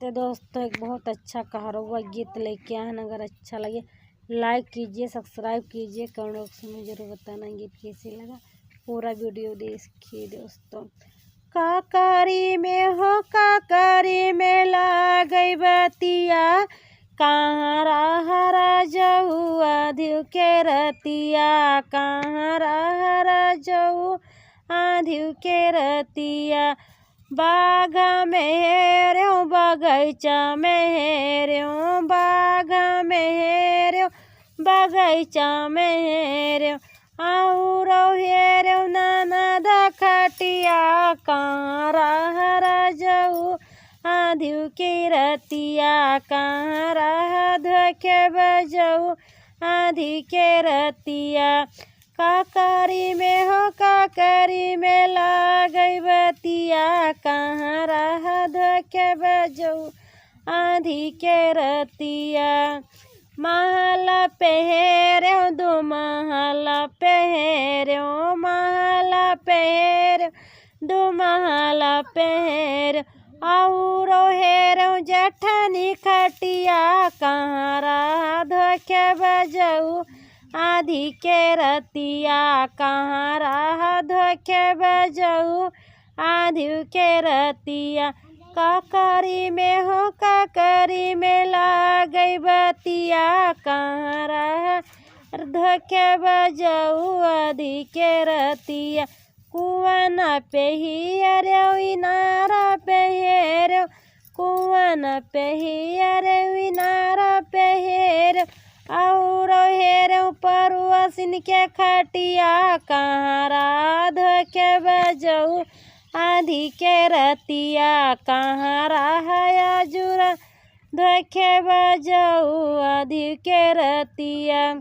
तो दोस्तों एक बहुत अच्छा कहारवा गीत लेके आए हैं। अगर अच्छा लगे लाइक कीजिए, सब्सक्राइब कीजिए, कमेंट बॉक्स में जरूर बताना गीत कैसे लगा। पूरा वीडियो देखिए दोस्तों। काकरी में हो काकरी में ला गई बतिया, कहाँ रहा जहुआ धिव के रतिया, कहाँ रहा जहु आधिव के रतिया। बागा में हेर्यो बगैचा में हेर्यो, बागा में हेर्यो बगैचा में हेर्यो, आउरो हेर्यो ननद खटिया, कहाँ रहा जहु आधिव के रतिया, कहाँ रहा धोखे बजहु आधी के रतिया। काकरी में हो काकरी में ला गई बतिया, कहाँ रहा धोखे बजहु आधी के रतिया। महला पहेर्यो दो महला पहेर्यो, महला पहेर्यो दो महला पहेर्यो, औरो हेर्यो जेठनी खटिया, कहाँ रहा धोखे बजहु आधी के रतिया, कहाँ रहा धोखे बजहु आधी के रतिया। काकरी में हो काकरी में ला गई बतिया, कहाँ रहा धोखे बजहु आधी के रतिया। कुआन पे हियर्यो इनारा पे हेर्यो, कुआन पे हियर्यो इनारा पे हेर्यो, और हेर्यो परुआसिन के खटिया, कहाँ रहा धोखे बजहु आधी के रतिया, कहाँ रहा जुरा धोखे बजहु आधी के रतिया।